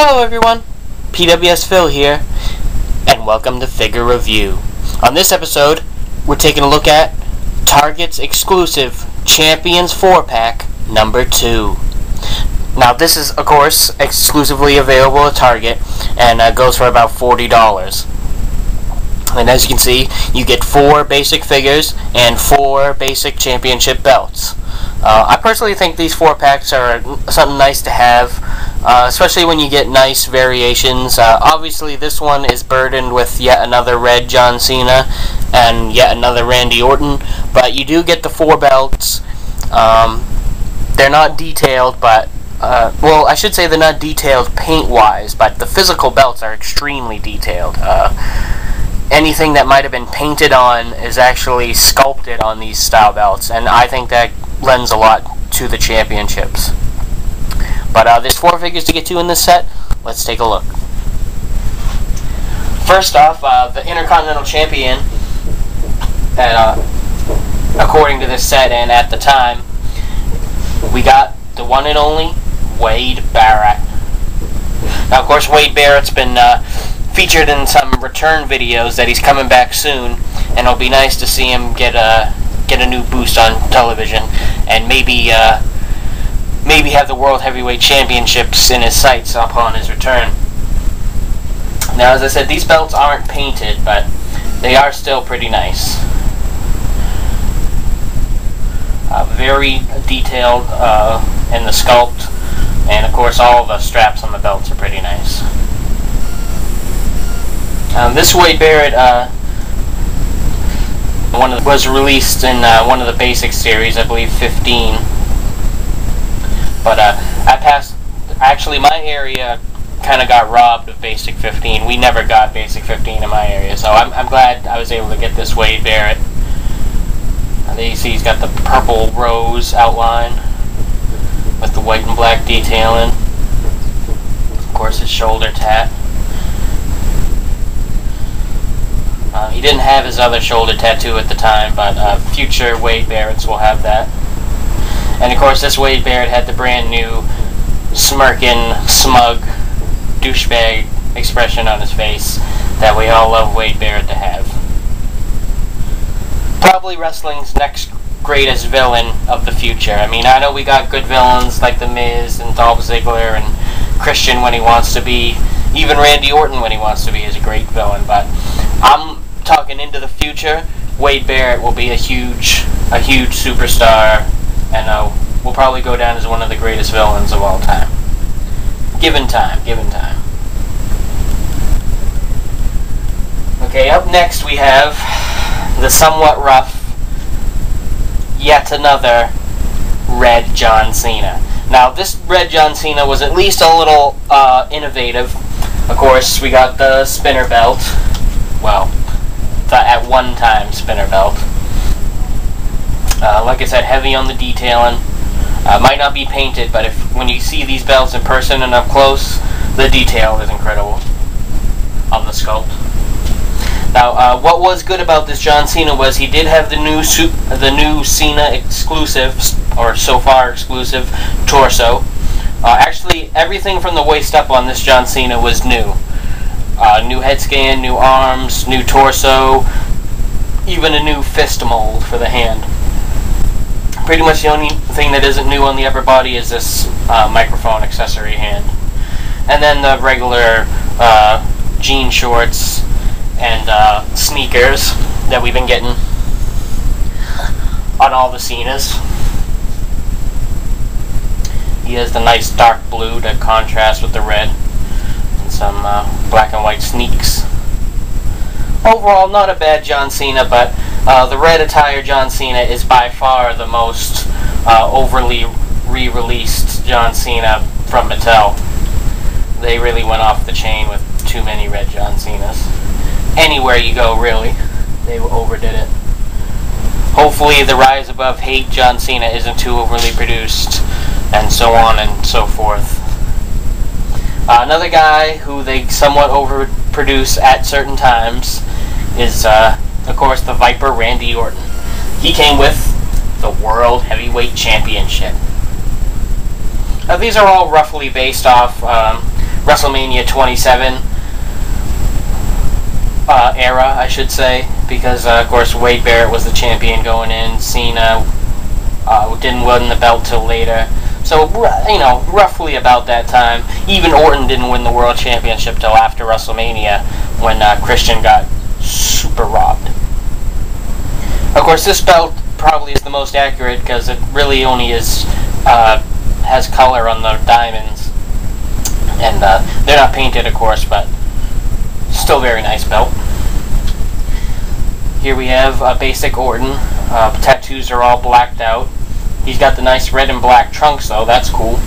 Hello everyone, PWS Phil here, and welcome to Figure Review. On this episode, we're taking a look at Target's exclusive Champions 4-pack number 2. Now this is, of course, exclusively available at Target, and goes for about $40. And as you can see, you get 4 basic figures and 4 basic championship belts. I personally think these 4-packs are something nice to have, especially when you get nice variations. Obviously, this one is burdened with yet another red John Cena and yet another Randy Orton, but you do get the 4 belts. They're not detailed, but well, I should say they're not detailed paint-wise, but the physical belts are extremely detailed. Anything that might have been painted on is actually sculpted on these style belts, and I think that lends a lot to the championships. But there's 4 figures to get to in this set. Let's take a look. First off, the Intercontinental Champion, according to this set and at the time, we got the one and only Wade Barrett. Now, of course, Wade Barrett's been featured in some return videos that he's coming back soon, and it'll be nice to see him get a new boost on television, and maybe have the World Heavyweight Championships in his sights upon his return. Now, as I said, these belts aren't painted, but they are still pretty nice. Very detailed in the sculpt, and of course all the straps on the belts are pretty nice. This Wade Barrett was released in one of the basic series, I believe 15. But actually my area kind of got robbed of basic 15. We never got basic 15 in my area, so I'm glad I was able to get this Wade Barrett. There you see he's got the purple rose outline with the white and black detailing. Of course, his shoulder tat. He didn't have his other shoulder tattoo at the time, but future Wade Barretts will have that. And of course, this Wade Barrett had the brand new smirking, smug, douchebag expression on his face that we all love Wade Barrett to have. Probably wrestling's next greatest villain of the future. I mean, I know we got good villains like The Miz and Dolph Ziggler and Christian when he wants to be. Even Randy Orton when he wants to be is a great villain, but I'm talking into the future. Wade Barrett will be a huge superstar, and will probably go down as one of the greatest villains of all time. Given time. Okay, up next we have the somewhat rough, yet another red John Cena. Now, this red John Cena was at least a little innovative. Of course, we got the spinner belt. Well, the at one time spinner belt. Like I said, heavy on the detailing. Might not be painted, but when you see these belts in person and up close, the detail is incredible on the sculpt. Now, what was good about this John Cena was he did have the new Cena exclusive, or so far exclusive, torso. Actually, everything from the waist up on this John Cena was new. New head scan, new arms, new torso, even a new fist mold for the hand. Pretty much the only thing that isn't new on the upper body is this microphone accessory hand. And then the regular jean shorts and sneakers that we've been getting on all the Cenas. He has the nice dark blue to contrast with the red, and some black and white sneaks. Overall, not a bad John Cena, but the red attire John Cena is by far the most overly re-released John Cena from Mattel. They really went off the chain with too many red John Cenas. Anywhere you go, really, they overdid it. Hopefully the Rise Above Hate John Cena isn't too overly produced, and so on and so forth. Another guy who they somewhat overproduce at certain times is, of course, the Viper Randy Orton. He came with the World Heavyweight Championship. Now, these are all roughly based off WrestleMania 27 era, I should say, because of course Wade Barrett was the champion going in. Cena didn't win the belt till later. So, roughly about that time. Even Orton didn't win the World Championship till after WrestleMania, when Christian got super robbed. Of course, this belt probably is the most accurate because it really only has color on the diamonds. And they're not painted, of course, but still very nice belt. Here we have basic Orton. Tattoos are all blacked out. He's got the nice red and black trunks, though. That's cool.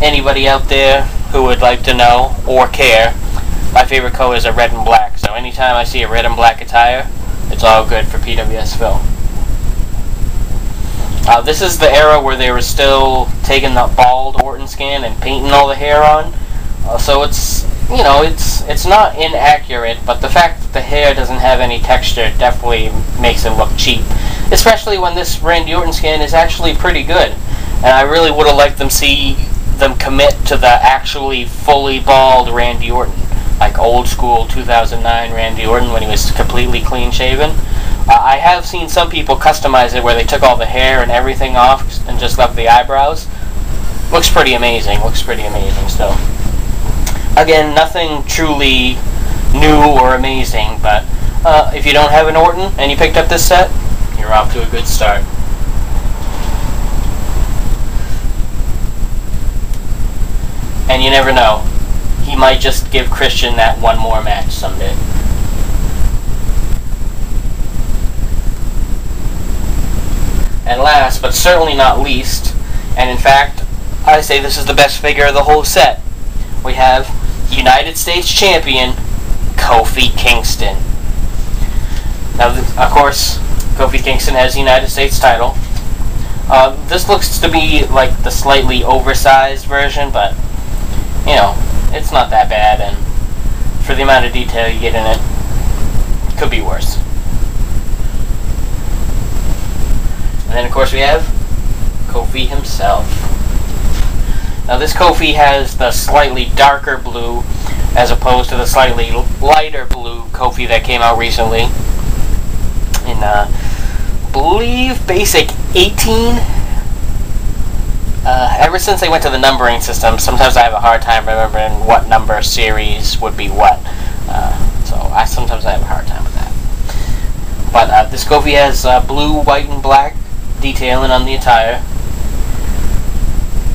Anybody out there who would like to know or care, my favorite colors are red and black. So anytime I see a red and black attire, it's all good for PWS Phil. This is the era where they were still taking the bald Orton scan and painting all the hair on. So it's not inaccurate, but the fact that the hair doesn't have any texture definitely makes it look cheap. Especially when this Randy Orton scan is actually pretty good. And I really would have liked them commit to the actually fully bald Randy Orton. Like old school 2009 Randy Orton when he was completely clean shaven. I have seen some people customize it where they took all the hair and everything off and just left the eyebrows. Looks pretty amazing. Still. Again, nothing truly new or amazing, but if you don't have an Orton and you picked up this set, you're off to a good start. And you never know. He might just give Christian that one more match someday. And last, but certainly not least, and in fact, I say this is the best figure of the whole set, we have United States Champion Kofi Kingston. Now, of course, Kofi Kingston has the United States title. This looks to be like the slightly oversized version, but, it's not that bad, and for the amount of detail you get in it, it could be worse. And then, of course, we have Kofi himself. Now, this Kofi has the slightly darker blue as opposed to the slightly lighter blue Kofi that came out recently in, I believe, Basic 18. Ever since they went to the numbering system, sometimes I have a hard time remembering what number series would be what. So sometimes I have a hard time with that. But this Kofi has blue, white, and black detailing on the attire.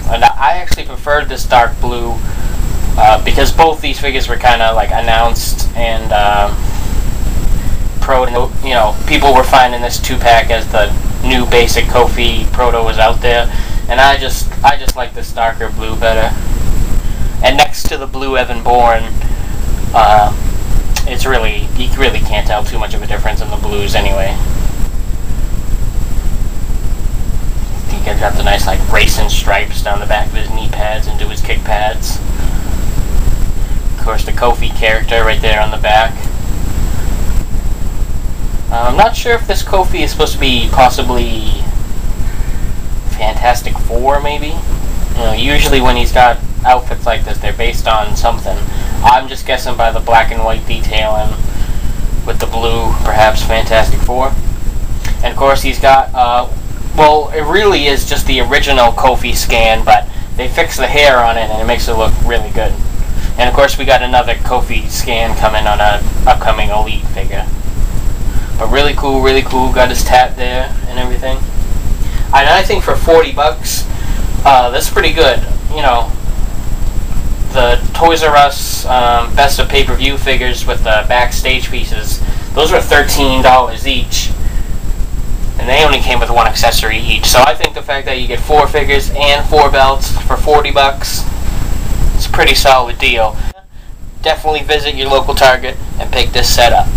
And I actually preferred this dark blue because both these figures were kind of like announced and people were finding this 2-pack as the new basic Kofi proto was out there, and I just like this darker blue better. And next to the blue Evan Bourne, you really can't tell too much of a difference in the blues anyway. He's got the nice like racing stripes down the back of his knee pads into his kick pads. Of course, the Kofi character right there on the back. I'm not sure if this Kofi is supposed to be possibly Fantastic Four, maybe? Usually when he's got outfits like this, they're based on something. I'm just guessing by the black and white detailing with the blue, perhaps Fantastic Four. And of course he's got, well, it really is just the original Kofi scan, but they fixed the hair on it and it makes it look really good. And of course we got another Kofi scan coming on an upcoming Elite figure. But really cool, got his tat there and everything. And I think for $40, that's pretty good. The Toys R Us Best of Pay-Per-View figures with the backstage pieces, those were $13 each. And they only came with one accessory each. So I think the fact that you get 4 figures and 4 belts for $40, it's a pretty solid deal. Definitely visit your local Target and pick this set up.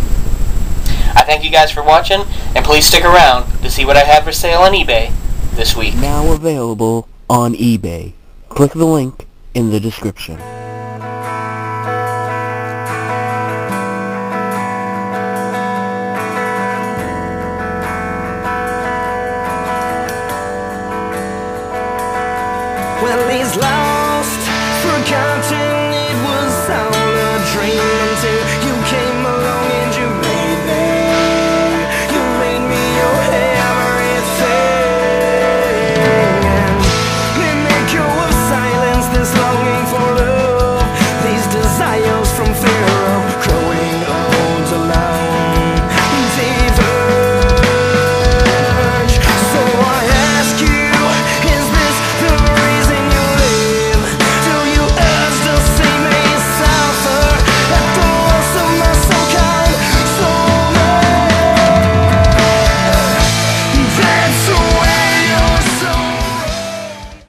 I thank you guys for watching, and please stick around to see what I have for sale on eBay this week. Now available on eBay. Click the link in the description. is life.